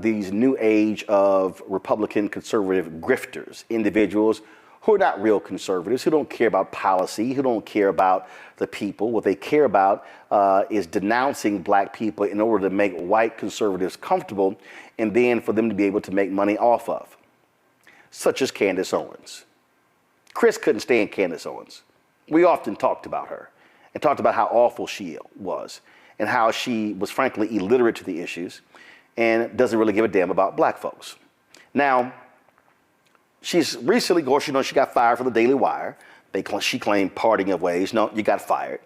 these new age of Republican conservative grifters, individuals who are not real conservatives, who don't care about policy, who don't care about the people. What they care about is denouncing black people in order to make white conservatives comfortable and then for them to be able to make money off of, such as Candace Owens. Chris couldn't stand Candace Owens. We often talked about her and talked about how awful she was and how she was frankly illiterate to the issues and doesn't really give a damn about black folks. Now, she's recently, of course, you know, she got fired from the Daily Wire. She claimed parting of ways. No, you got fired.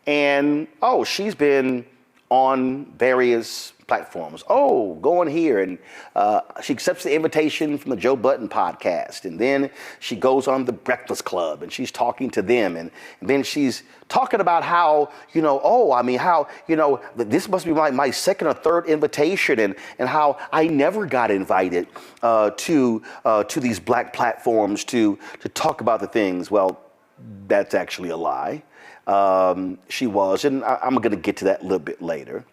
And, oh, she's been on various platforms. Oh, going here. And she accepts the invitation from the Joe Budden podcast. And then she goes on the Breakfast Club and she's talking to them. And then she's talking about how, you know, oh, I mean, how, you know, this must be my second or third invitation and how I never got invited to these black platforms to talk about the things. Well, that's actually a lie. She was, and I'm going to get to that a little bit later.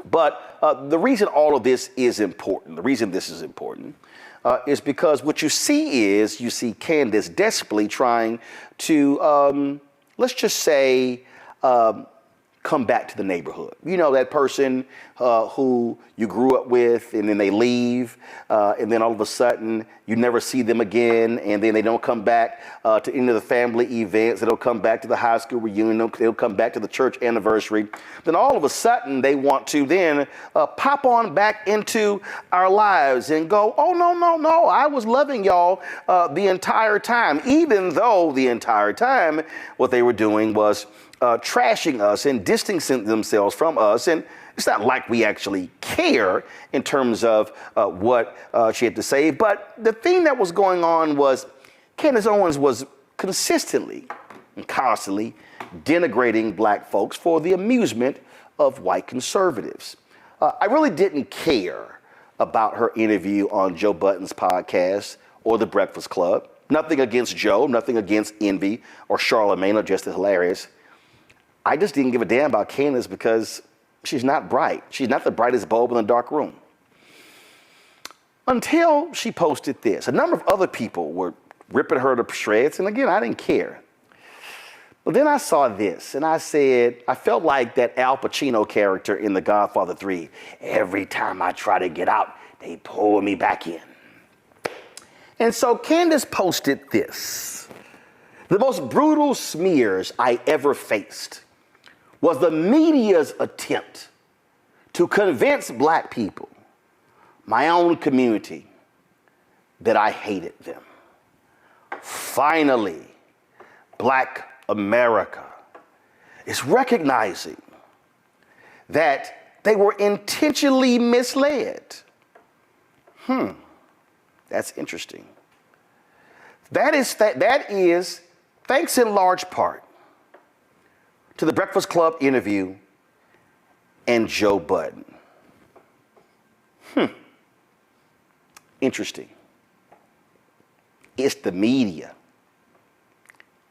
But the reason all of this is important, the reason this is important, is because what you see Candace desperately trying to, let's just say, come back to the neighborhood. You know, that person who you grew up with and then they leave and then all of a sudden you never see them again and then they don't come back to any of the family events. They don't come back to the high school reunion. They'll come back to the church anniversary. Then all of a sudden they want to then pop on back into our lives and go, oh, no, I was loving y'all the entire time, even though the entire time what they were doing was trashing us and distancing themselves from us. And it's not like we actually care in terms of what she had to say. But the thing that was going on was Candace Owens was consistently and constantly denigrating black folks for the amusement of white conservatives. I really didn't care about her interview on Joe Budden's podcast or The Breakfast Club. Nothing against Joe, nothing against Envy or Charlamagne, or just hilarious. I just didn't give a damn about Candace because she's not bright. She's not the brightest bulb in the dark room. Until she posted this. A number of other people were ripping her to shreds, and again, I didn't care. But then I saw this, and I said, I felt like that Al Pacino character in The Godfather 3. Every time I try to get out, they pull me back in. And so Candace posted this. The most brutal smears I ever faced was the media's attempt to convince black people, my own community, that I hated them. Finally, black America is recognizing that they were intentionally misled. That's interesting. That is thanks in large part to the Breakfast Club interview and Joe Budden. Interesting. It's the media.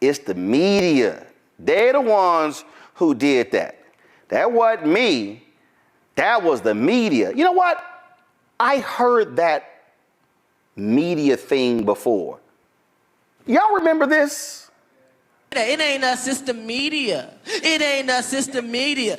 It's the media. They're the ones who did that. That wasn't me. That was the media. You know what? I heard that media thing before. Y'all remember this? It ain't us, it's the media. It ain't us, it's the media.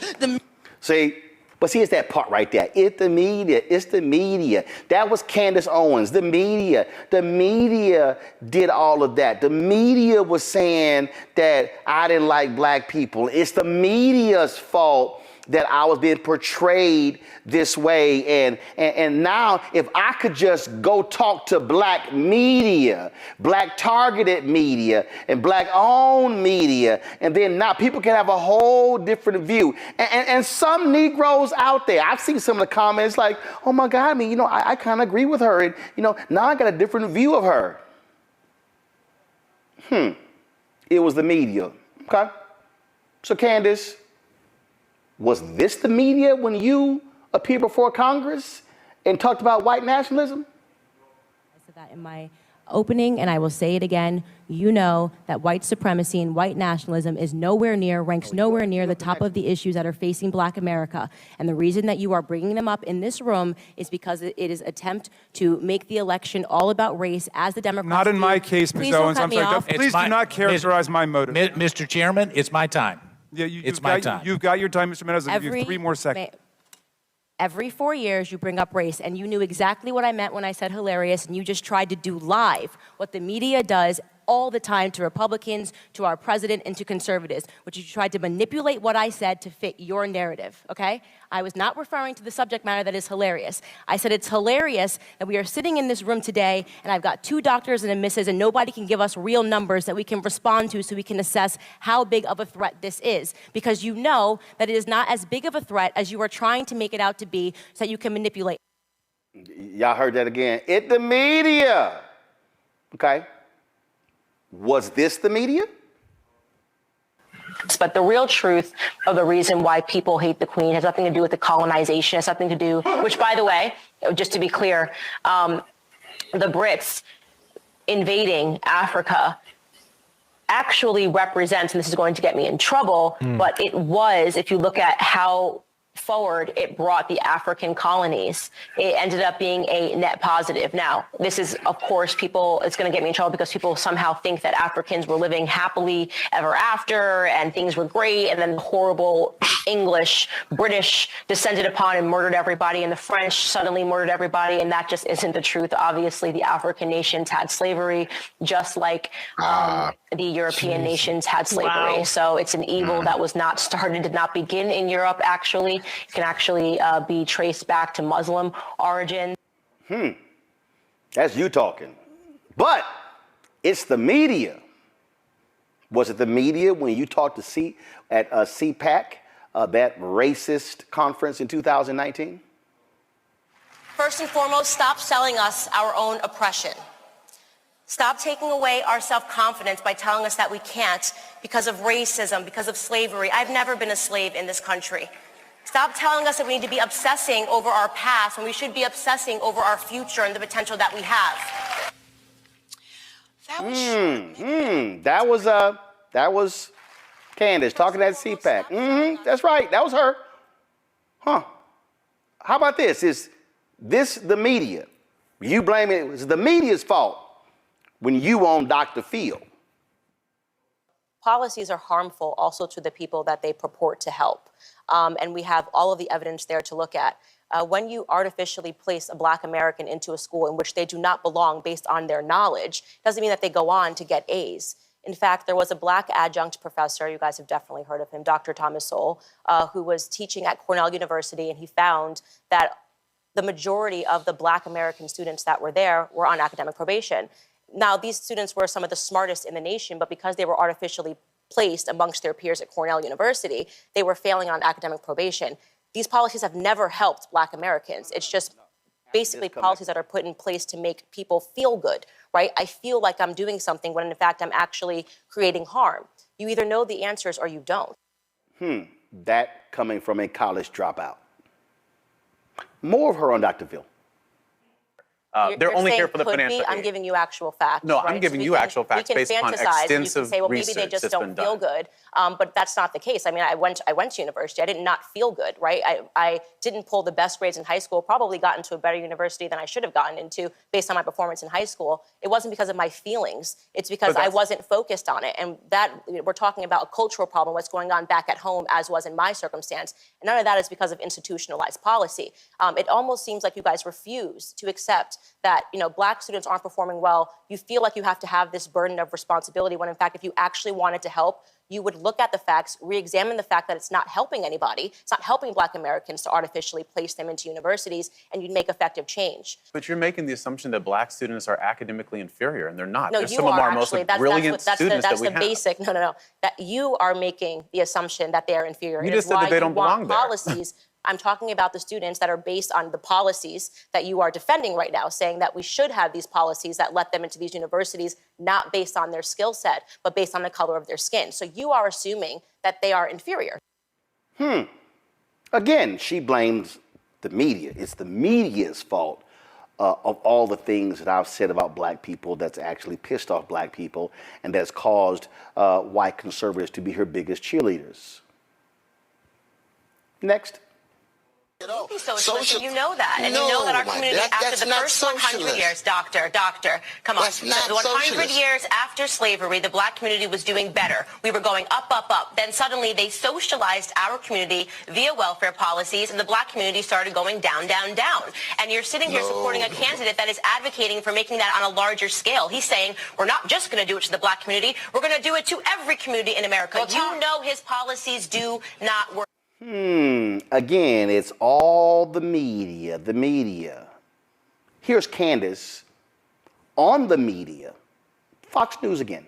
See, it's that part right there. It's the media. It's the media. That was Candace Owens. The media. The media did all of that. The media was saying that I didn't like black people. It's the media's fault that I was being portrayed this way. And now if I could just go talk to black media, black targeted media and black owned media, and then now people can have a whole different view. And some Negroes out there, I've seen some of the comments like, oh my God, I mean, you know, I kind of agree with her. And, you know, now I got a different view of her. It was the media. Okay. So Candace, was this the media when you appeared before Congress and talked about white nationalism? I said that in my opening, and I will say it again, you know that white supremacy and white nationalism is ranks nowhere near the top of the issues that are facing Black America. And the reason that you are bringing them up in this room is because it is attempt to make the election all about race, as the Democrats Not in do. my case, Ms. Owens. I'm sorry. Please do not characterize my motive. Mr. Chairman, it's my time. Yeah, it's my time. You've got your time, Mr. Menez. I'll give you 3 more seconds. Every 4 years, you bring up race, and you knew exactly what I meant when I said hilarious, and you just tried to do live what the media does all the time to Republicans, to our president, and to conservatives, which you tried to manipulate what I said to fit your narrative, okay? I was not referring to the subject matter that is hilarious. I said it's hilarious that we are sitting in this room today, and I've got 2 doctors and a missus, and nobody can give us real numbers that we can respond to so we can assess how big of a threat this is. Because you know that it is not as big of a threat as you are trying to make it out to be so that you can manipulate. Y'all heard that again. It's the media. Okay. Was this the media? But the real truth of the reason why people hate the Queen has nothing to do with the colonization. It has something to do, which, by the way, just to be clear, the Brits invading Africa actually represents, and this is going to get me in trouble, but it was, if you look at how forward it brought the African colonies, it ended up being a net positive. Now, this is, of course, it's going to get me in trouble because people somehow think that Africans were living happily ever after and things were great, and then the horrible English, British descended upon and murdered everybody, and the French suddenly murdered everybody, and that just isn't the truth. Obviously, the African nations had slavery, just like the European nations had slavery. Wow. So it's an evil that was not started, did not begin in Europe, actually. It can actually be traced back to Muslim origin. That's you talking. But it's the media. Was it the media when you talked to at CPAC, that racist conference in 2019? First and foremost, stop selling us our own oppression. Stop taking away our self-confidence by telling us that we can't because of racism, because of slavery. I've never been a slave in this country. Stop telling us that we need to be obsessing over our past when we should be obsessing over our future and the potential that we have. That was Candace talking at CPAC. That's right. That was her. Huh. How about this? Is this the media? You blame it was the media's fault when you own Dr. Phil. Policies are harmful also to the people that they purport to help. And we have all of the evidence there to look at. When you artificially place a Black American into a school in which they do not belong based on their knowledge, doesn't mean that they go on to get A's. In fact, there was a Black adjunct professor, you guys have definitely heard of him, Dr. Thomas Sowell, who was teaching at Cornell University, and he found that the majority of the Black American students that were there were on academic probation. Now, these students were some of the smartest in the nation, but because they were artificially placed amongst their peers at Cornell University, they were failing on academic probation. These policies have never helped Black Americans. It's just basically policies that are put in place to make people feel good, right? I feel like I'm doing something when in fact I'm actually creating harm. You either know the answers or you don't. That coming from a college dropout. More of her on Dr. Phil. They're only here for the financial aid. I'm giving you actual facts. No, right? I'm giving you actual facts based upon extensive say, well, maybe they research just that's don't been feel done. good. But that's not the case. I mean, I went to university. I did not feel good, right? I didn't pull the best grades in high school, probably got into a better university than I should have gotten into based on my performance in high school. It wasn't because of my feelings. It's because I wasn't focused on it. And that, we're talking about a cultural problem, what's going on back at home, as was in my circumstance. And none of that is because of institutionalized policy. It almost seems like you guys refuse to accept that, Black students aren't performing well. You feel like you have to have this burden of responsibility when, in fact, if you actually wanted to help, you would look at the facts, re-examine the fact that it's not helping anybody, it's not helping Black Americans to artificially place them into universities, and you'd make effective change. But you're making the assumption that Black students are academically inferior, and they're not. No, they're you some of are our most actually. brilliant That's students that we the have. basic. No. That you are making the assumption that they are inferior. You just said that they don't belong there. Policies. I'm talking about the students that are based on the policies that you are defending right now, saying that we should have these policies that let them into these universities, not based on their skill set, but based on the color of their skin. So you are assuming that they are inferior. Again, she blames the media. It's the media's fault of all the things that I've said about black people that's actually pissed off black people and that's caused white conservatives to be her biggest cheerleaders. Next. Socialist, you know that. And you know that our community, after the first 100 years, doctor, come on. The 100 years after slavery, the black community was doing better. We were going up, up, up. Then suddenly they socialized our community via welfare policies, and the black community started going down, down, down. And you're sitting here supporting a candidate that is advocating for making that on a larger scale. He's saying, we're not just going to do it to the black community, we're going to do it to every community in America. Well, you know his policies do not work. Again, it's all the media, the media. Here's Candace on the media. Fox News again.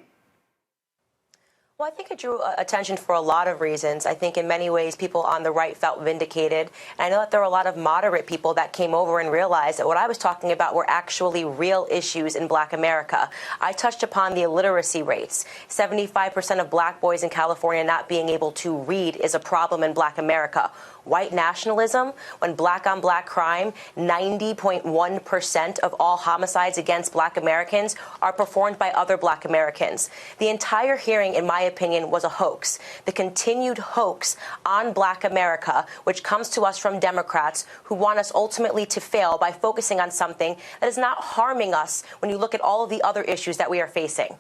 Well, I think it drew attention for a lot of reasons. I think in many ways people on the right felt vindicated. And I know that there were a lot of moderate people that came over and realized that what I was talking about were actually real issues in black America. I touched upon the illiteracy rates. 75% of black boys in California not being able to read is a problem in black America. White nationalism, when black on black crime, 90.1% of all homicides against black Americans are performed by other black Americans. The entire hearing, in my opinion, was a hoax. The continued hoax on black America, which comes to us from Democrats who want us ultimately to fail by focusing on something that is not harming us when you look at all of the other issues that we are facing.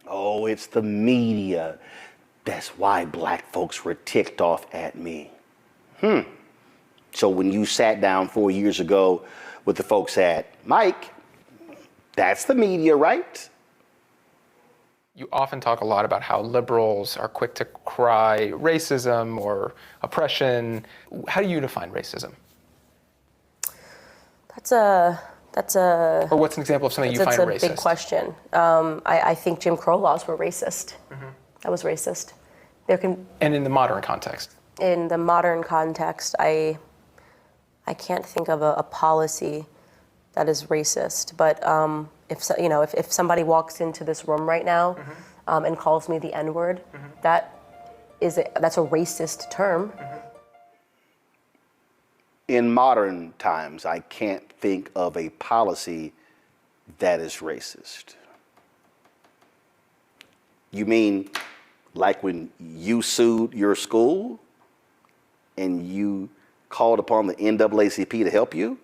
Oh, it's the media. That's why black folks were ticked off at me. So when you sat down 4 years ago with the folks at Mike, that's the media, right? You often talk a lot about how liberals are quick to cry racism or oppression. How do you define racism? Or what's an example of something you find racist? That's a big question. I think Jim Crow laws were racist. That was racist. And in the modern context? In the modern context, I can't think of a policy that is racist. But if somebody walks into this room right now and calls me the N-word, that's a racist term. In modern times, I can't think of a policy that is racist. You mean like when you sued your school and you called upon the NAACP to help you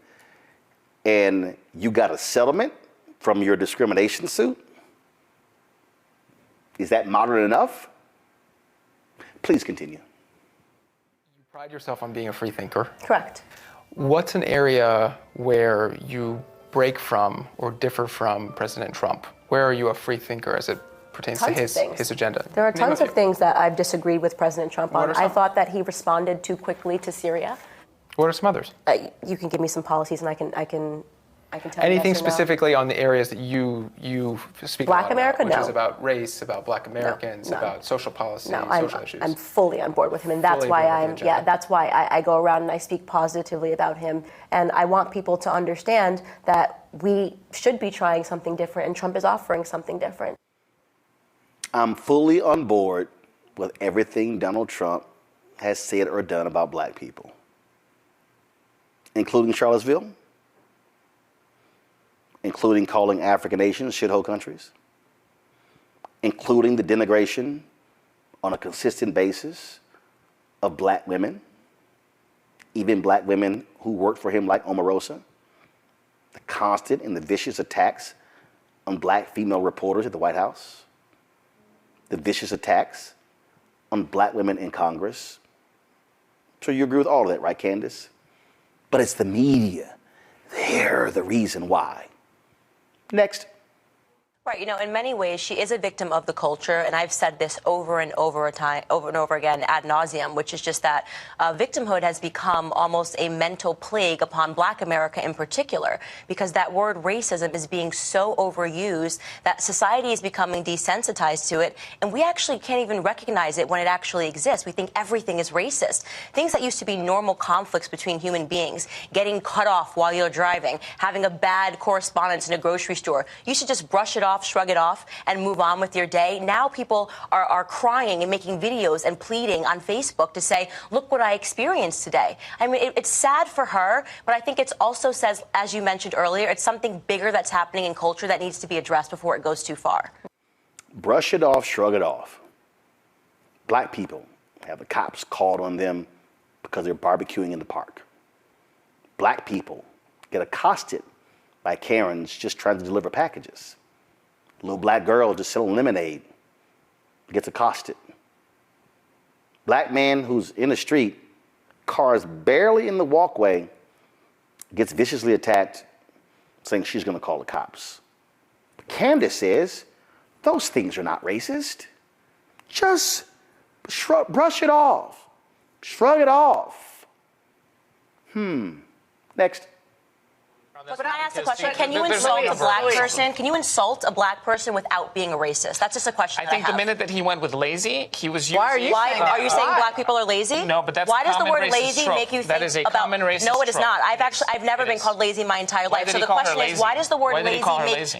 and you got a settlement from your discrimination suit? Is that modern enough? Please continue. You pride yourself on being a free thinker. Correct. What's an area where you break from or differ from President Trump? Where are you a free thinker as it pertains to his agenda? There are tons of things that I've disagreed with President Trump on. I thought that he responded too quickly to Syria. What are some others? You can give me some policies and I can tell you. Anything yes or no. specifically on the areas that you speak Black a lot America, about, which no. is about race, about Black Americans, no. about social policy, No, social issues? I'm fully on board with him, and that's why I go around and I speak positively about him. And I want people to understand that we should be trying something different, and Trump is offering something different. I'm fully on board with everything Donald Trump has said or done about black people, including Charlottesville, including calling African nations shithole countries, including the denigration on a consistent basis of black women, even black women who worked for him like Omarosa, the constant and the vicious attacks on black female reporters at the White House, the vicious attacks on black women in Congress. So you agree with all of that, right, Candace? But it's the media. They're the reason why. Next. Right, in many ways, she is a victim of the culture, and I've said this over and over again ad nauseum, which is just that victimhood has become almost a mental plague upon black America in particular, because that word racism is being so overused that society is becoming desensitized to it, and we actually can't even recognize it when it actually exists. We think everything is racist. Things that used to be normal conflicts between human beings, getting cut off while you're driving, having a bad correspondence in a grocery store, you should just brush it off off, shrug it off, and move on with your day. Now people are crying and making videos and pleading on Facebook to say, look what I experienced today. I mean, it's sad for her, but I think it also says, as you mentioned earlier, it's something bigger that's happening in culture that needs to be addressed before it goes too far. Brush it off, shrug it off. Black people have the cops called on them because they're barbecuing in the park. Black people get accosted by Karens just trying to deliver packages. A little black girl just selling lemonade gets accosted. Black man who's in the street, car is barely in the walkway, gets viciously attacked, saying she's going to call the cops. Candace says, those things are not racist. Just brush it off. Shrug it off. Next. But I ask a question. Can you insult a black person? Can you insult a black person without being a racist? That's just a question I think the minute that he went with lazy, he was using... Are you saying black people are lazy? No, but that's Why a does the common word racist lazy trope. make you think That is a about... common racist No, it is trope. not. I've never been called lazy my entire life. So the question is, why does the word lazy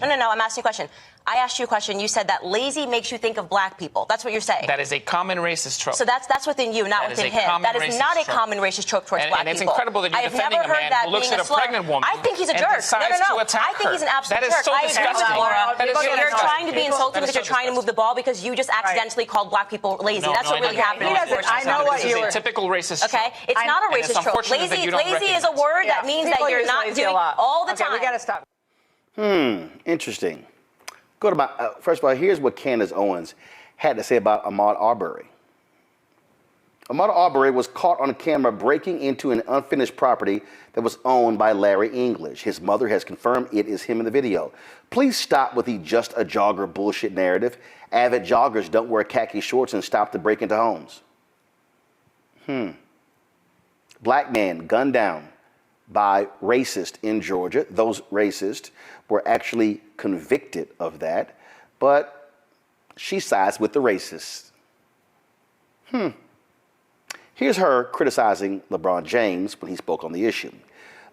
make... No, I'm asking you a question. I asked you a question. You said that lazy makes you think of black people. That's what you're saying. That is a common racist trope. So that's within you, not within him. That is not a common racist trope towards black people. And it's incredible that you're defending a man who looks at a pregnant woman I think he's a jerk. No. I think he's an absolute jerk. That is so disgusting. You're trying to be insulting because you're trying to move the ball because you just accidentally called black people lazy. That's what really happened. I know what you were... This is a typical racist trope. Okay? It's not a racist trope. Lazy is a word that means that you're not doing all the time. We got to stop. Interesting. Go to my, first of all, here's what Candace Owens had to say about Ahmaud Arbery. Ahmaud Arbery was caught on camera breaking into an unfinished property that was owned by Larry English. His mother has confirmed it is him in the video. Please stop with the just a jogger bullshit narrative. Avid joggers don't wear khaki shorts and stop to break into homes. Black man gunned down by racist in Georgia. Those racists were actually convicted of that, but she sides with the racists. Here's her criticizing LeBron James when he spoke on the issue.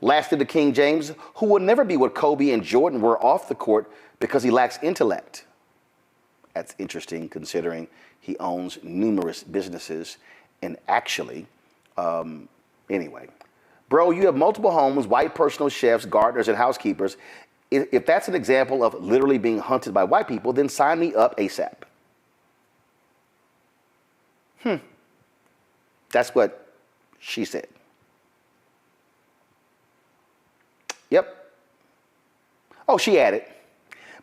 Lastly, to King James, who will never be what Kobe and Jordan were off the court because he lacks intellect. That's interesting considering he owns numerous businesses and actually, anyway. Bro, you have multiple homes, white personal chefs, gardeners, and housekeepers. If that's an example of literally being hunted by white people, then sign me up ASAP. That's what she said. Yep. Oh, she added.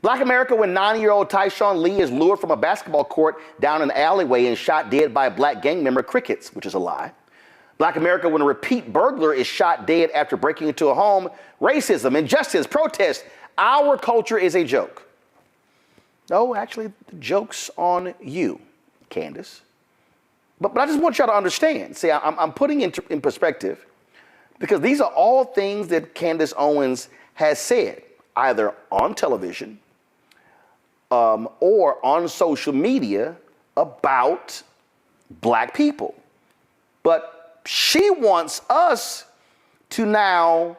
Black America when 9-year-old Tyshawn Lee is lured from a basketball court down an alleyway and shot dead by a black gang member, crickets, which is a lie. Black America when a repeat burglar is shot dead after breaking into a home, racism, injustice, protest. Our culture is a joke. No, actually, the joke's on you, Candace. But I just want y'all to understand. See, I'm putting it in perspective because these are all things that Candace Owens has said, either on television or on social media about black people. But she wants us to now,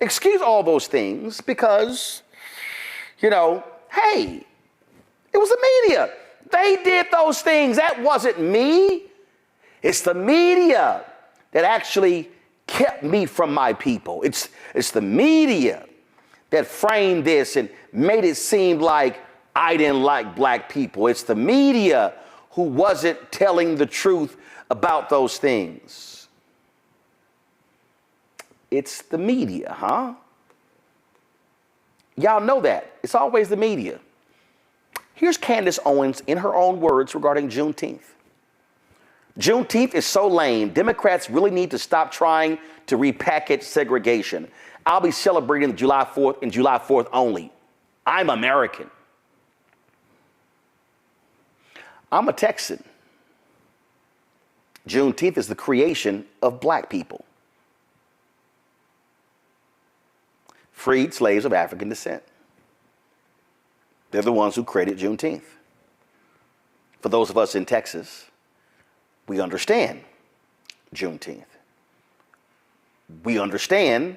excuse all those things because, hey, it was the media. They did those things. That wasn't me. It's the media that actually kept me from my people. It's the media that framed this and made it seem like I didn't like black people. It's the media who wasn't telling the truth about those things. It's the media, huh? Y'all know that. It's always the media. Here's Candace Owens in her own words regarding Juneteenth. Juneteenth is so lame. Democrats really need to stop trying to repackage segregation. I'll be celebrating July 4th and July 4th only. I'm American. I'm a Texan. Juneteenth is the creation of black people. Freed slaves of African descent. They're the ones who created Juneteenth. For those of us in Texas, we understand Juneteenth. We understand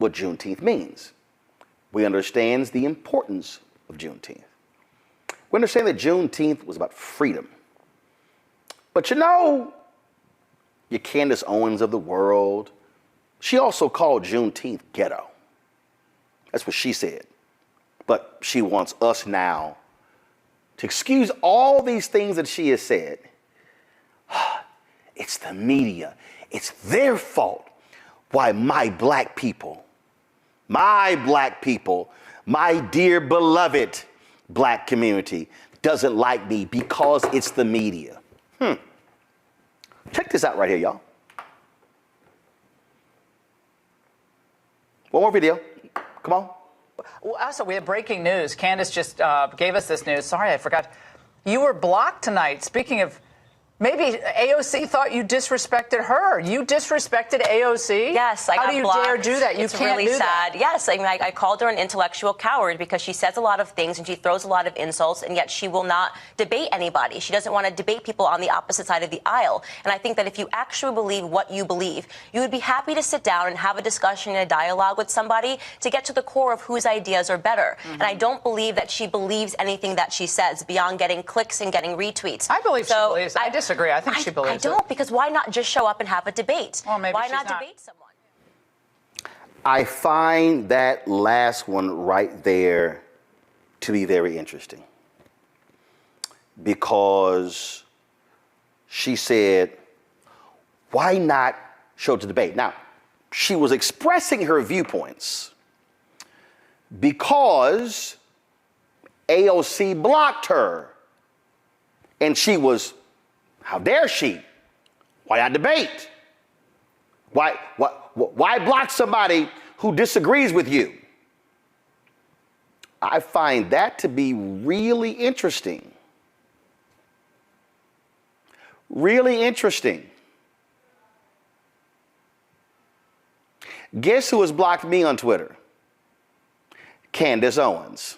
what Juneteenth means. We understand the importance of Juneteenth. We understand that Juneteenth was about freedom. But you know, your Candace Owens of the world, she also called Juneteenth ghetto. That's what she said. But she wants us now to excuse all these things that she has said. It's the media. It's their fault why my black people, my dear beloved black community doesn't like me because it's the media. Check this out right here, y'all. One more video. Come on. Well, also, we have breaking news. Candace just gave us this news. Sorry, I forgot. You were blocked tonight. Speaking of, maybe AOC thought you disrespected her. You disrespected AOC? Yes, I got blocked. How do you dare do that? You can't really do sad. that. Yes, I mean, I called her an intellectual coward because she says a lot of things and she throws a lot of insults, and yet she will not debate anybody. She doesn't want to debate people on the opposite side of the aisle. And I think that if you actually believe what you believe, you would be happy to sit down and have a discussion and a dialogue with somebody to get to the core of whose ideas are better. And I don't believe that she believes anything that she says beyond getting clicks and getting retweets. I believe she believes. I disagree. I think she believes. I don't, because why not just show up and have a debate? Well, maybe why she's not debate someone? I find that last one right there to be very interesting, because she said, why not show up to debate? Now, she was expressing her viewpoints because AOC blocked her, and she was, how dare she? Why not debate? Why block somebody who disagrees with you? I find that to be really interesting. Really interesting. Guess who has blocked me on Twitter? Candace Owens.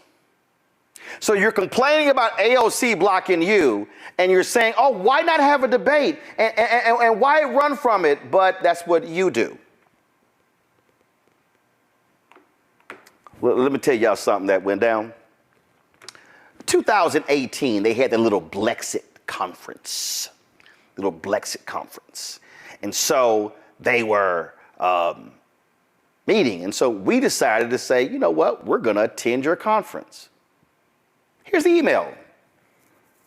So you're complaining about AOC blocking you, and you're saying, oh, why not have a debate? And why run from it? But that's what you do. Well, let me tell y'all something that went down. 2018, they had the little Blexit conference. And so they were meeting. And so we decided to say, you know what? We're going to attend your conference. Here's the email.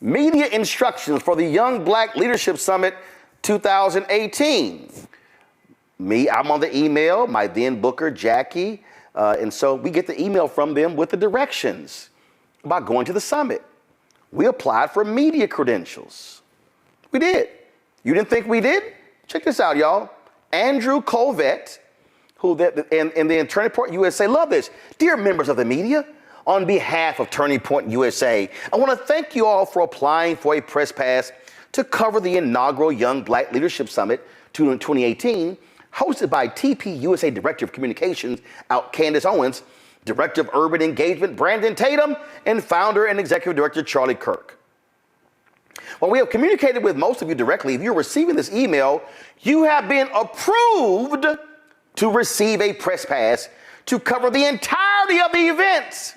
Media instructions for the Young Black Leadership Summit 2018. I'm on the email, my then booker, Jackie. And so we get the email from them with the directions about going to the summit. We applied for media credentials. We did. You didn't think we did? Check this out, y'all. Andrew Colvett, who and the Turning Point USA, love this. Dear members of the media, on behalf of Turning Point USA, I want to thank you all for applying for a press pass to cover the inaugural Young Black Leadership Summit 2018, hosted by TP USA Director of Communications, Candace Owens, Director of Urban Engagement, Brandon Tatum, and Founder and Executive Director, Charlie Kirk. While we have communicated with most of you directly, if you're receiving this email, you have been approved to receive a press pass to cover the entirety of the events.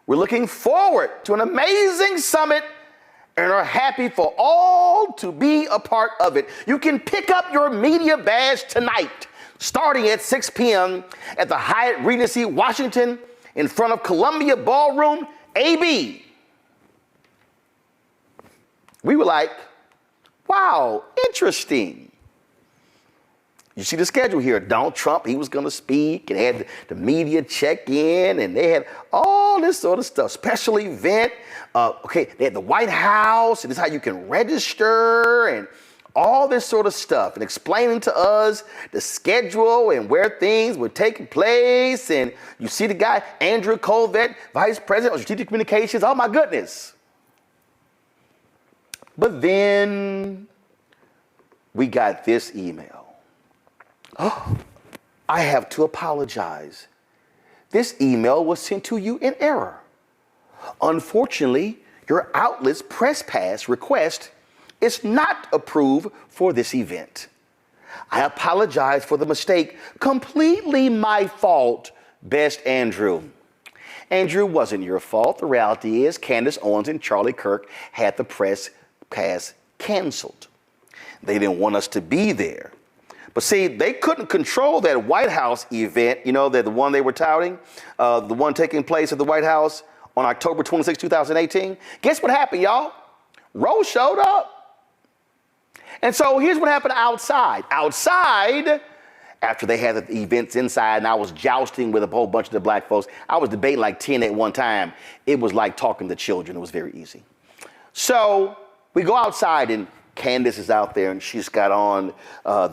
We're looking forward to an amazing summit and are happy for all to be a part of it. You can pick up your media badge tonight, starting at 6 p.m. at the Hyatt Regency, Washington, in front of Columbia Ballroom, AB. We were like, wow, interesting. You see the schedule here. Donald Trump, he was going to speak, and had the media check in, and they had all this sort of stuff. Special event. They had the White House, and this is how you can register, and all this sort of stuff, and explaining to us the schedule and where things were taking place. And you see the guy, Andrew Colvett, Vice President of Strategic Communications. Oh, my goodness. But then we got this email. Oh, I have to apologize. This email was sent to you in error. Unfortunately, your outlet's press pass request is not approved for this event. I apologize for the mistake. Completely my fault, best Andrew. Andrew, wasn't your fault. The reality is Candace Owens and Charlie Kirk had the press pass canceled. They didn't want us to be there. But see, they couldn't control that White House event, you know, the one they were touting, the one taking place at the White House on October 26, 2018. Guess what happened, y'all? Rose showed up. And so here's what happened outside. Outside, after they had the events inside and I was jousting with a whole bunch of the black folks, I was debating like 10 at one time. It was like talking to children. It was very easy. So we go outside and Candace is out there and she's got on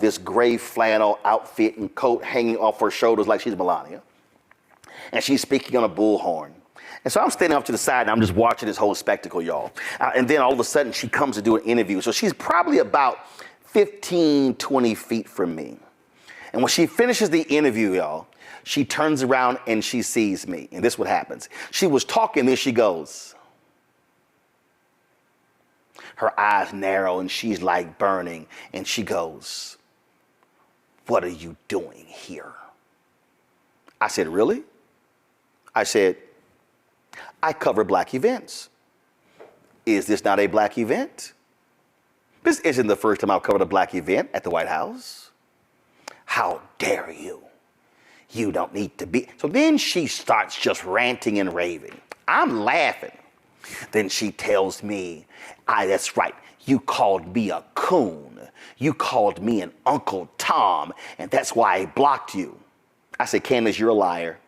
this gray flannel outfit and coat hanging off her shoulders like she's Melania. And she's speaking on a bullhorn. And so I'm standing off to the side and I'm just watching this whole spectacle, y'all. And then all of a sudden she comes to do an interview. So she's probably about 15, 20 feet from me. And when she finishes the interview, y'all, she turns around and she sees me. And this is what happens. She was talking, then she goes. Her eyes narrow and she's like burning. And she goes, "What are you doing here?" I said, "Really?" I said, "I cover black events. Is this not a black event? This isn't the first time I've covered a black event at the White House. How dare you? You don't need to be." So then she starts just ranting and raving. I'm laughing. Then she tells me, "That's right. You called me a coon. You called me an Uncle Tom, and that's why I blocked you." I said, "Candace, you're a liar."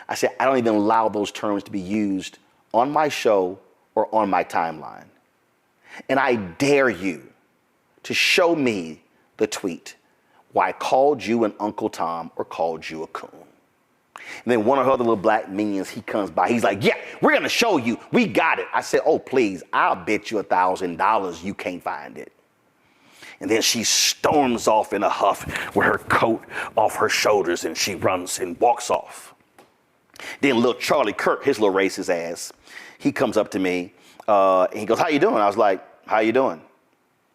I said, "I don't even allow those terms to be used on my show or on my timeline. And I dare you to show me the tweet why I called you an Uncle Tom or called you a coon." And then one of her other little black minions, he comes by. He's like, "Yeah, we're going to show you. We got it." I said, "Oh, please, I'll bet you $1,000 you can't find it." And then she storms off in a huff with her coat off her shoulders and she runs and walks off. Then little Charlie Kirk, his little racist ass, he comes up to me and he goes, "How you doing?" I was like, "How you doing?" And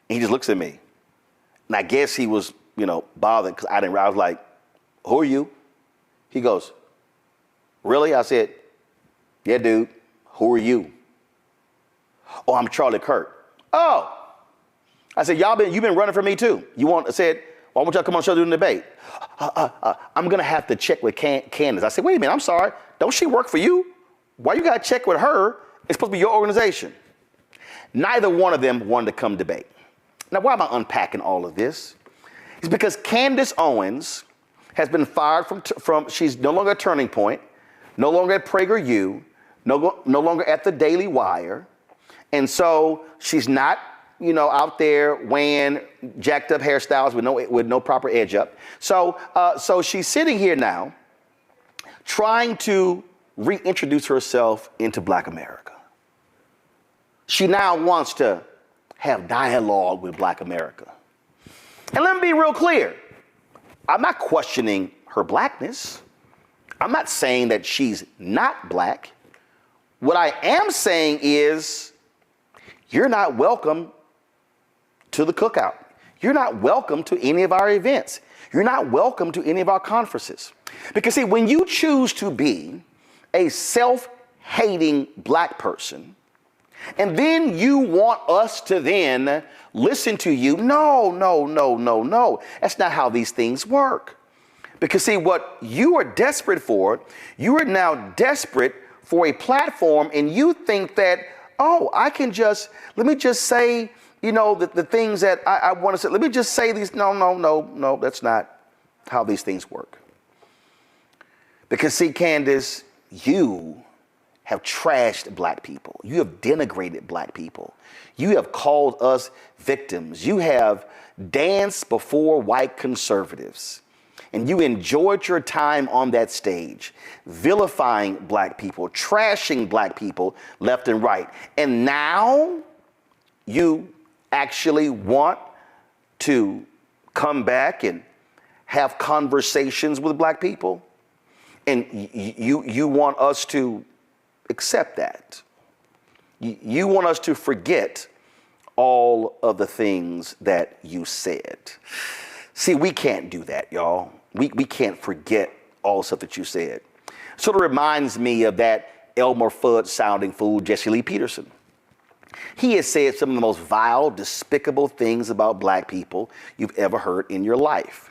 he just looks at me. And I guess he was, bothered because I was like, "Who are you?" He goes, "Really?" I said, "Yeah, dude. Who are you?" "Oh, I'm Charlie Kirk." "Oh." I said, "You've been running for me too. I said, "Why won't y'all come on the show to do the debate?" "I'm going to have to check with Candace." I said, "Wait a minute, I'm sorry. Don't she work for you? Why you got to check with her? It's supposed to be your organization." Neither one of them wanted to come debate. Now, why am I unpacking all of this? It's because Candace Owens has been fired from she's no longer at Turning Point, no longer at PragerU, no longer at the Daily Wire. And so she's not, out there wearing jacked up hairstyles with no proper edge up. So she's sitting here now trying to reintroduce herself into Black America. She now wants to have dialogue with Black America. And let me be real clear. I'm not questioning her blackness. I'm not saying that she's not black. What I am saying is you're not welcome to the Cookout. You're not welcome to any of our events. You're not welcome to any of our conferences. Because see, when you choose to be a self-hating black person, and then you want us to then listen to you, no. That's not how these things work. Because see, what you are desperate for, you are now desperate for a platform, and you think that, let me just say, the things that I want to say. Let me just say these. No, that's not how these things work. Because see, Candace, you have trashed black people. You have denigrated black people. You have called us victims. You have danced before white conservatives. And you enjoyed your time on that stage, vilifying black people, trashing black people left and right. And now you actually want to come back and have conversations with black people. And you want us to accept that. You want us to forget all of the things that you said. See, we can't do that, y'all. We can't forget all the stuff that you said. Sort of reminds me of that Elmer Fudd sounding fool, Jesse Lee Peterson. He has said some of the most vile, despicable things about black people you've ever heard in your life.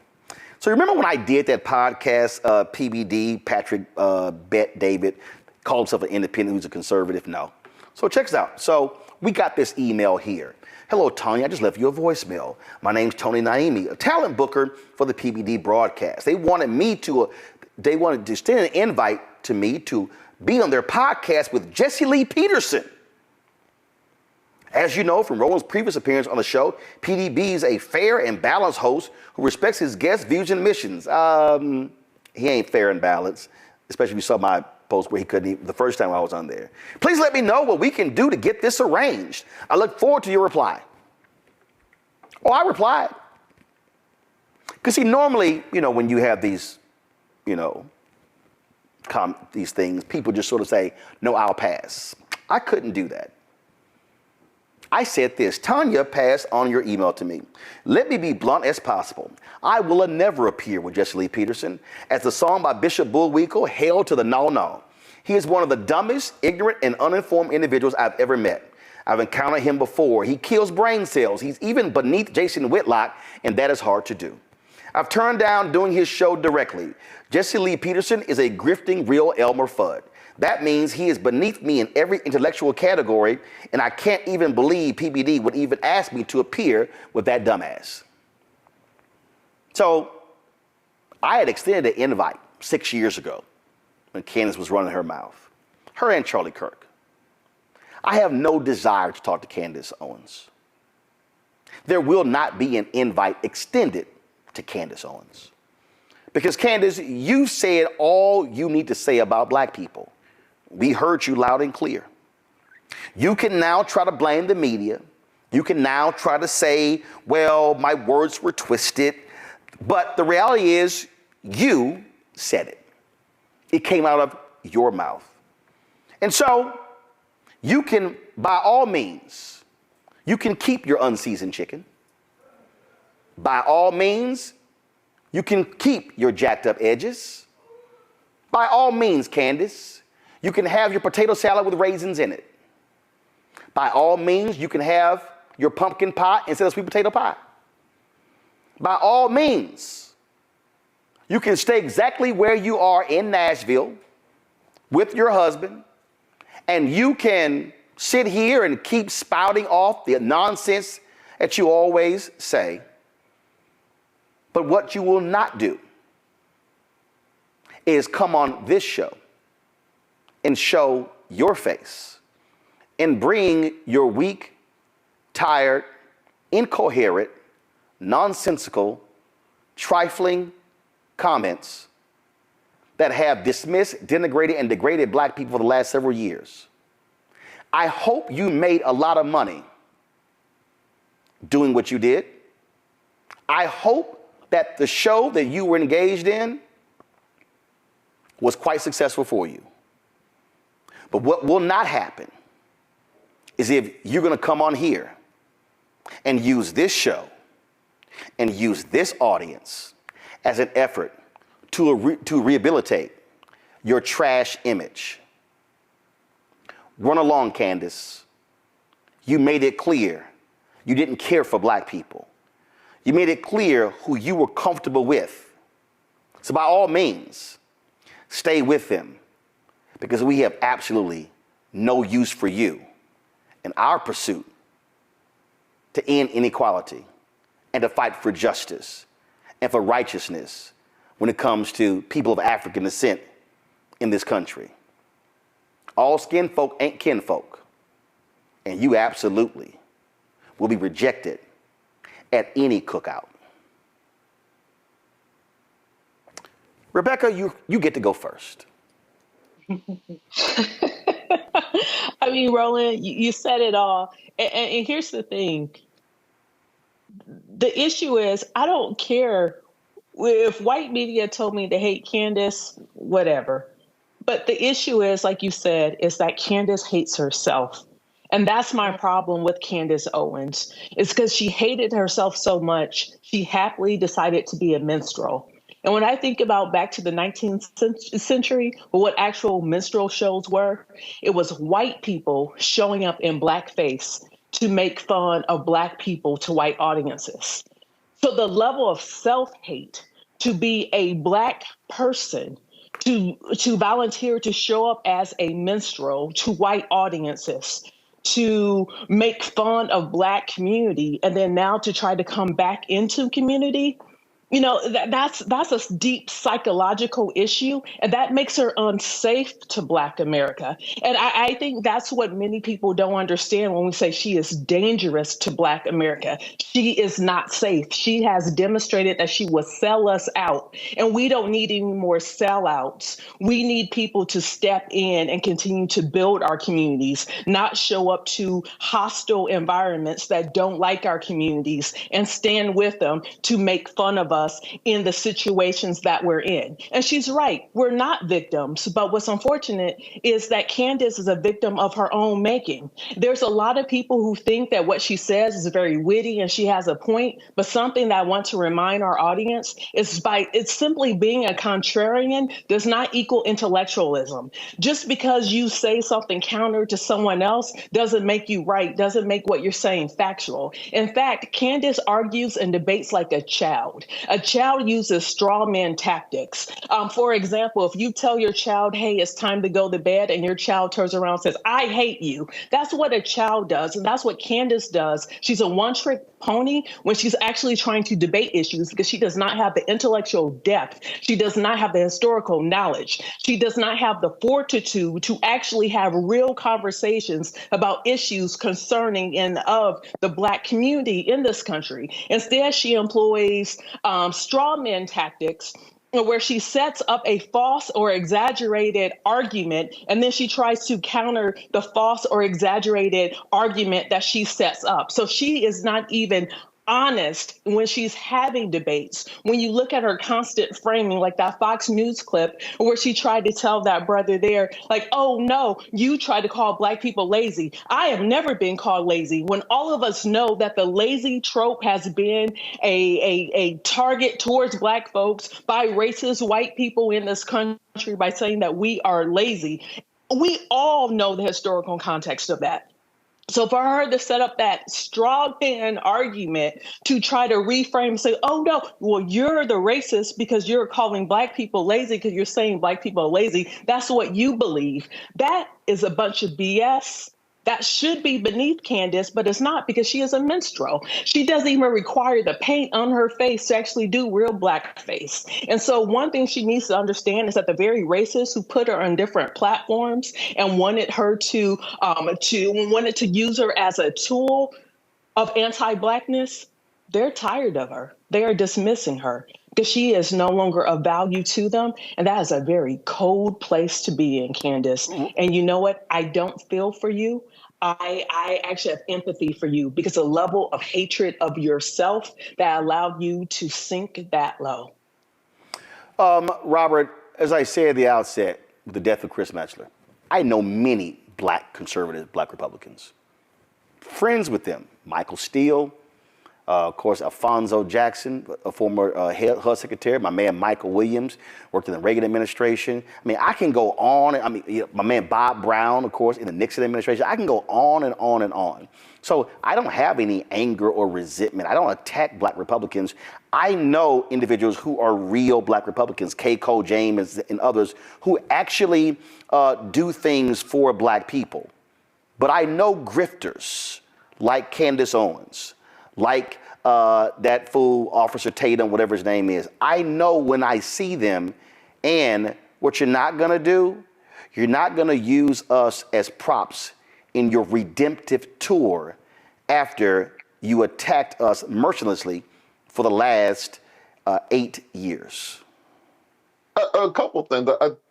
So remember when I did that podcast, PBD, Patrick Bet David, called himself an independent who's a conservative? No. So check this out. So we got this email here. Hello, Tony. I just left you a voicemail. My name's Tony Naimi, a talent booker for the PBD broadcast. They wanted to extend an invite to me to be on their podcast with Jesse Lee Peterson. As you know from Roland's previous appearance on the show, PDB is a fair and balanced host who respects his guests' views and missions. He ain't fair and balanced, especially if you saw my post where he couldn't even, the first time I was on there. Please let me know what we can do to get this arranged. I look forward to your reply. Oh, I replied. Because see, normally, when you have these, these things, people just sort of say, no, I'll pass. I couldn't do that. I said this, Tanya passed on your email to me. Let me be blunt as possible. I will never appear with Jesse Lee Peterson. As the song by Bishop Bullwinkle, Hail to the No. He is one of the dumbest, ignorant, and uninformed individuals I've ever met. I've encountered him before. He kills brain cells. He's even beneath Jason Whitlock, and that is hard to do. I've turned down doing his show directly. Jesse Lee Peterson is a grifting real Elmer Fudd. That means he is beneath me in every intellectual category, and I can't even believe PBD would even ask me to appear with that dumbass. So I had extended an invite 6 years ago when Candace was running her mouth. Her and Charlie Kirk. I have no desire to talk to Candace Owens. There will not be an invite extended to Candace Owens. Because Candace, you said all you need to say about black people. We heard you loud and clear. You can now try to blame the media. You can now try to say, well, my words were twisted. But the reality is, you said it. It came out of your mouth. And so, you can, by all means, you can keep your unseasoned chicken. By all means, you can keep your jacked up edges. By all means, Candace, you can have your potato salad with raisins in it. By all means, you can have your pumpkin pie instead of sweet potato pie. By all means, you can stay exactly where you are in Nashville with your husband, and you can sit here and keep spouting off the nonsense that you always say. But what you will not do is come on this show and show your face and bring your weak, tired, incoherent, nonsensical, trifling comments that have dismissed, denigrated, and degraded black people for the last several years. I hope you made a lot of money doing what you did. I hope that the show that you were engaged in was quite successful for you. But what will not happen is if you're going to come on here and use this show and use this audience as an effort to rehabilitate your trash image. Run along, Candace. You made it clear you didn't care for black people. You made it clear who you were comfortable with. So by all means, stay with them, because we have absolutely no use for you in our pursuit to end inequality and to fight for justice and for righteousness when it comes to people of African descent in this country. All skin folk ain't kinfolk, and you absolutely will be rejected at any cookout. Rebecca, you get to go first. I mean, Roland, you said it all. And here's the thing. The issue is, I don't care if white media told me to hate Candace, whatever. But the issue is, like you said, is that Candace hates herself. And that's my problem with Candace Owens. It's because she hated herself so much, she happily decided to be a minstrel. And when I think about back to the 19th century, what actual minstrel shows were, it was white people showing up in blackface to make fun of Black people to white audiences. So the level of self-hate to be a Black person, to volunteer to show up as a minstrel to white audiences, to make fun of Black community, and then now to try to come back into community, you know, that's a deep psychological issue, and that makes her unsafe to Black America. And I think that's what many people don't understand when we say she is dangerous to Black America. She is not safe. She has demonstrated that she will sell us out, and we don't need any more sellouts. We need people to step in and continue to build our communities, not show up to hostile environments that don't like our communities and stand with them to make fun of us in the situations that we're in. And she's right, we're not victims, but what's unfortunate is that Candace is a victim of her own making. There's a lot of people who think that what she says is very witty and she has a point, but something that I want to remind our audience is it's simply being a contrarian does not equal intellectualism. Just because you say something counter to someone else doesn't make you right, doesn't make what you're saying factual. In fact, Candace argues and debates like a child. A child uses straw man tactics. For example, if you tell your child, hey, it's time to go to bed, and your child turns around and says, I hate you. That's what a child does. And that's what Candace does. She's a one-trick pony when she's actually trying to debate issues because she does not have the intellectual depth. She does not have the historical knowledge. She does not have the fortitude to actually have real conversations about issues concerning and of the Black community in this country. Instead, she employs straw man tactics where she sets up a false or exaggerated argument, and then she tries to counter the false or exaggerated argument that she sets up. So she is not even honest when she's having debates. When you look at her constant framing, like that Fox News clip where she tried to tell that brother there, like, oh no, you tried to call Black people lazy. I have never been called lazy, when all of us know that the lazy trope has been a target towards Black folks by racist white people in this country by saying that we are lazy. We all know the historical context of that. So for her to set up that straw man argument to try to reframe and say, oh, no, well, you're the racist because you're calling Black people lazy because you're saying Black people are lazy. That's what you believe. That is a bunch of BS. That should be beneath Candace, but it's not because she is a minstrel. She doesn't even require the paint on her face to actually do real blackface. And so one thing she needs to understand is that the very racists who put her on different platforms and wanted her to use her as a tool of anti-Blackness, they're tired of her. They are dismissing her because she is no longer of value to them. And that is a very cold place to be in, Candace. And you know what? I don't feel for you. I actually have empathy for you because the level of hatred of yourself that allowed you to sink that low. Robert, as I said at the outset, with the death of Chris Metchler, I know many Black conservatives, Black Republicans. Friends with them, Michael Steele, of course, Alphonso Jackson, a former HUD secretary. My man Michael Williams worked in the Reagan administration. I mean, I can go on. I mean, you know, my man Bob Brown, of course, in the Nixon administration. I can go on and on and on. So I don't have any anger or resentment. I don't attack Black Republicans. I know individuals who are real Black Republicans, Keiko James and others, who actually do things for Black people. But I know grifters like Candace Owens, like that fool, Officer Tatum, whatever his name is. I know when I see them, and what you're not going to do, you're not going to use us as props in your redemptive tour after you attacked us mercilessly for the last 8 years. A couple things.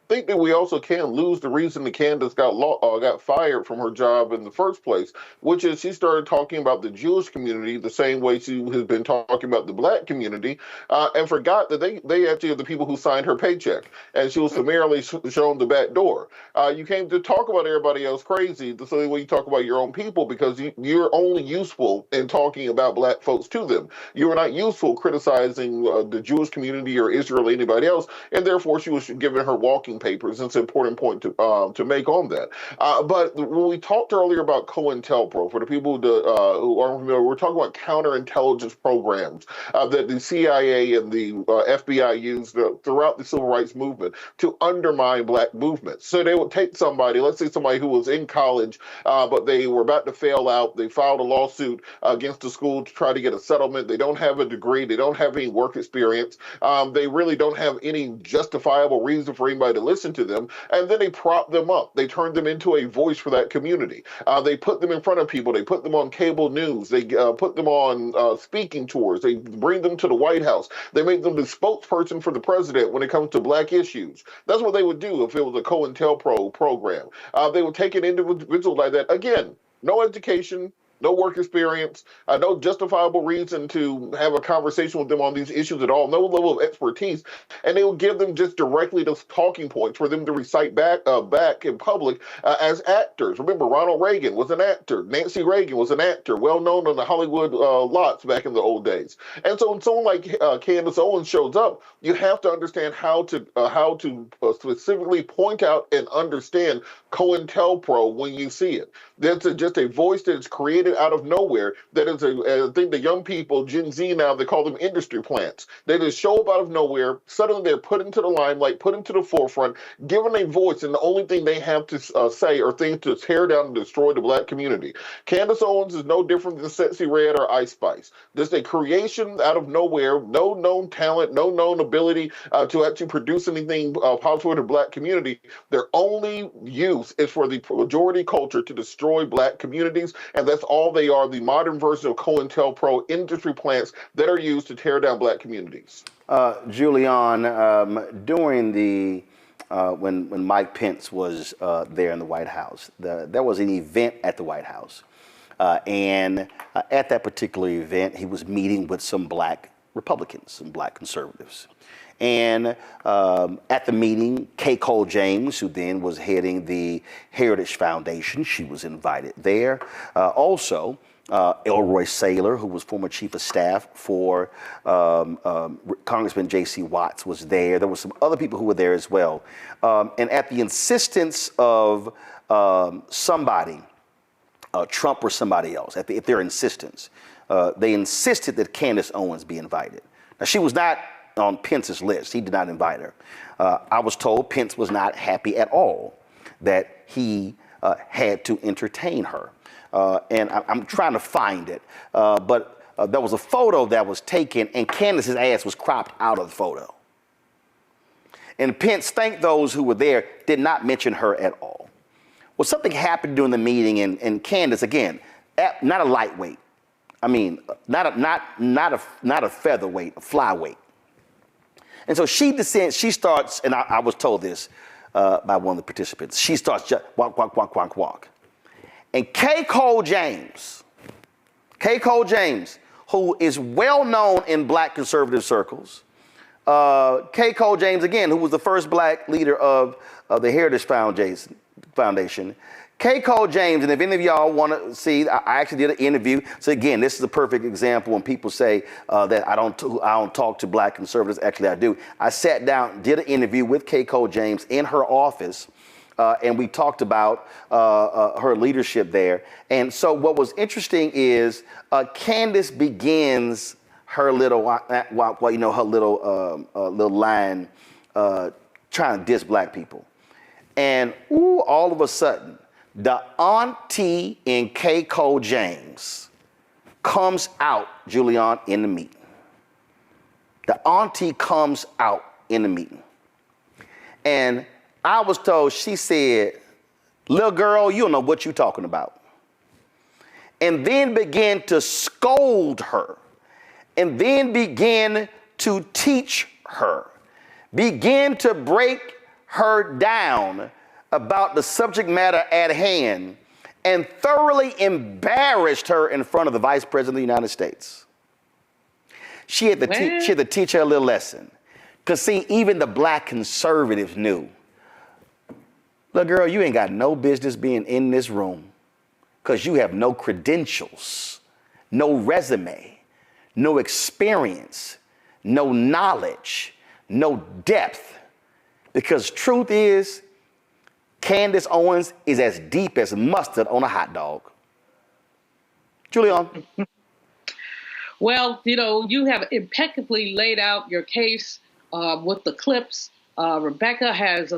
think that we also can lose the reason that Candace got fired from her job in the first place, which is she started talking about the Jewish community the same way she has been talking about the black community, and forgot that they actually are the people who signed her paycheck, and she was summarily shown the back door. You came to talk about everybody else crazy the same way you talk about your own people, because you're only useful in talking about black folks to them. You are not useful criticizing the Jewish community or Israel or anybody else, and therefore she was given her walking papers. It's an important point to make on that. But when we talked earlier about COINTELPRO, for the people who aren't familiar, we're talking about counterintelligence programs that the CIA and the FBI used throughout the civil rights movement to undermine black movements. So they would take somebody, let's say somebody who was in college, but they were about to fail out. They filed a lawsuit against the school to try to get a settlement. They don't have a degree. They don't have any work experience. They really don't have any justifiable reason for anybody to listen to them. And then they prop them up. They turn them into a voice for that community. They put them in front of people. They put them on cable news. They put them on speaking tours. They bring them to the White House. They make them the spokesperson for the president when it comes to black issues. That's what they would do if it was a COINTELPRO program. They would take an individual like that. Again, no education, no work experience, no justifiable reason to have a conversation with them on these issues at all, no level of expertise, and they will give them just directly those talking points for them to recite back in public as actors. Remember, Ronald Reagan was an actor. Nancy Reagan was an actor, well known on the Hollywood lots back in the old days. And so when someone like Candace Owens shows up, you have to understand how to specifically point out and understand COINTELPRO when you see it. That's just a voice that is created out of nowhere. That is I think the young people, Gen Z now, they call them industry plants. They just show up out of nowhere. Suddenly they're put into the limelight, put into the forefront, given a voice, and the only thing they have to say are things to tear down and destroy the black community. Candace Owens is no different than Sexy Red or Ice Spice. Just a creation out of nowhere, no known talent, no known ability to actually produce anything positive for the black community. Their only use is for the majority culture to destroy black communities, and that's all they are, the modern version of COINTELPRO industry plants that are used to tear down black communities. Julian, during the when Mike Pence was there in the White House, there was an event at the White House, and at that particular event, he was meeting with some black Republicans, some black conservatives. And at the meeting, Cole James, who then was heading the Heritage Foundation, she was invited there. Also, Elroy Saylor, who was former chief of staff for Congressman J.C. Watts, was there. There were some other people who were there as well. And at the insistence of somebody, Trump or somebody else, at their insistence, they insisted that Candace Owens be invited. Now, she was not on Pence's list. He did not invite her. I was told Pence was not happy at all that he had to entertain her. And I'm trying to find it. But there was a photo that was taken, and Candace's ass was cropped out of the photo. And Pence thanked those who were there, did not mention her at all. Well, something happened during the meeting, and Candace, again, not a lightweight. I mean, not a featherweight, a flyweight. And so she descends, she starts, and I was told this by one of the participants, she starts walk, walk, walk, walk, walk. And Cole James, who is well known in black conservative circles, Cole James, again, who was the first black leader of the Heritage Foundation, Cole James, and if any of y'all want to see, I actually did an interview. So again, this is a perfect example when people say that I don't talk to black conservatives. Actually, I do. I sat down, did an interview with Cole James in her office, and we talked about her leadership there. And so what was interesting is Candace begins her little, her little line trying to diss black people, and all of a sudden, the auntie in Cole James comes out, Julian, in the meeting. The auntie comes out in the meeting. And I was told, she said, little girl, you don't know what you're talking about. And then began to scold her. And then began to teach her. Began to break her down about the subject matter at hand and thoroughly embarrassed her in front of the Vice President of the United States. She had to teach her a little lesson. Because, see, even the black conservatives knew, look, girl, you ain't got no business being in this room because you have no credentials, no resume, no experience, no knowledge, no depth. Because truth is, Candace Owens is as deep as mustard on a hot dog. Julian. Well, you have impeccably laid out your case with the clips. Rebecca has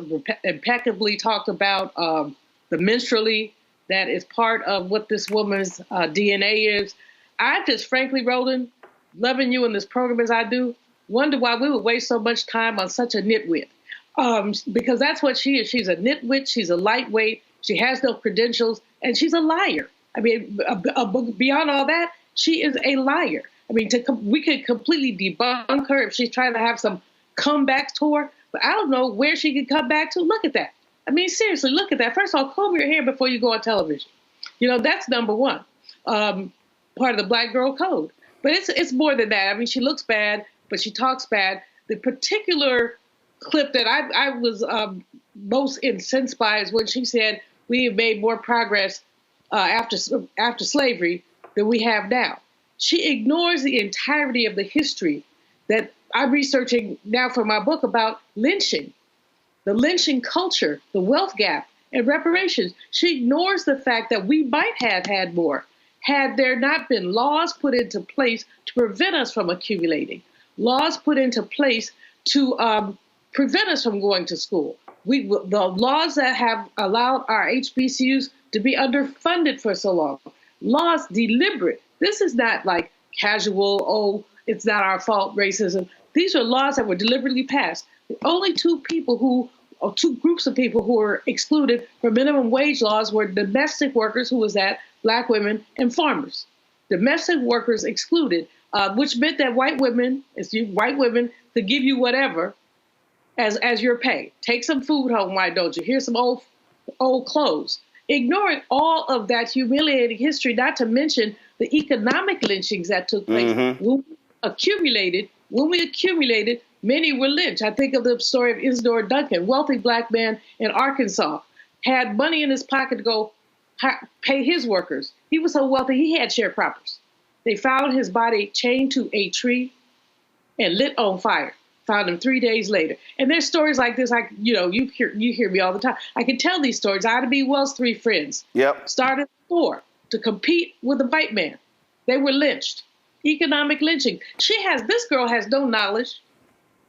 impeccably talked about the menstrually that is part of what this woman's DNA is. I just, frankly, Roland, loving you in this program as I do, wonder why we would waste so much time on such a nitwit. Because that's what she is. She's a nitwit. She's a lightweight. She has no credentials, and she's a liar. I mean, beyond all that, she is a liar. I mean, we could completely debunk her if she's trying to have some comeback tour, but I don't know where she could come back to. Look at that. I mean, seriously, look at that. First of all, comb your hair before you go on television. That's number one, part of the Black girl code. But it's more than that. I mean, she looks bad, but she talks bad. The particular clip that I was most incensed by is when she said we have made more progress after slavery than we have now. She ignores the entirety of the history that I'm researching now for my book about lynching, the lynching culture, the wealth gap, and reparations. She ignores the fact that we might have had more had there not been laws put into place to prevent us from accumulating, laws put into place to prevent us from going to school. The laws that have allowed our HBCUs to be underfunded for so long, laws deliberate. This is not like casual, it's not our fault racism. These are laws that were deliberately passed. The only two groups of people who were excluded from minimum wage laws were domestic workers, who was that, Black women, and farmers. Domestic workers excluded, which meant that white women could give you whatever as your pay. Take some food home, why don't you? Here's some old clothes. Ignoring all of that humiliating history, not to mention the economic lynchings that took place. Mm-hmm. When we accumulated, many were lynched. I think of the story of Isidore Duncan, wealthy Black man in Arkansas, had money in his pocket to go pay his workers. He was so wealthy, he had sharecroppers. They found his body chained to a tree and lit on fire. Found him 3 days later. And there's stories like this. You hear me all the time. I can tell these stories. Ida B. Wells' three friends started a store to compete with a white man. They were lynched. Economic lynching. This girl has no knowledge.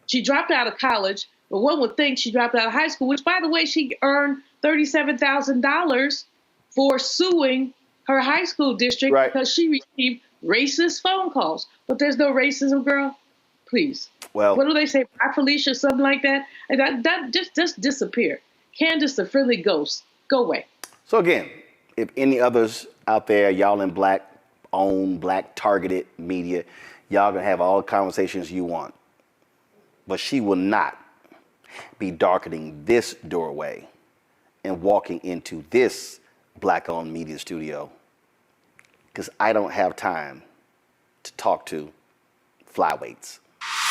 She dropped out of college, but one would think she dropped out of high school, which, by the way, she earned $37,000 for suing her high school district because she received racist phone calls. But there's no racism, girl. Please. Well, what do they say? Bye, Felicia, something like that. And that just disappear. Candace, the friendly ghost, go away. So again, if any others out there, y'all in Black-owned, Black-targeted media, y'all gonna have all the conversations you want. But she will not be darkening this doorway and walking into this Black-owned media studio, because I don't have time to talk to flyweights.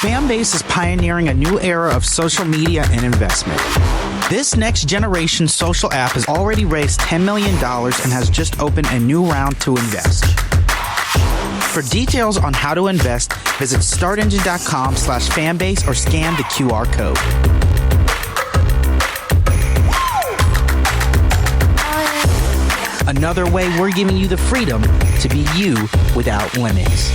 Fanbase is pioneering a new era of social media and investment. This next generation social app has already raised $10 million and has just opened a new round to invest. For details on how to invest, visit startengine.com/fanbase or scan the QR code. Another way we're giving you the freedom to be you without limits.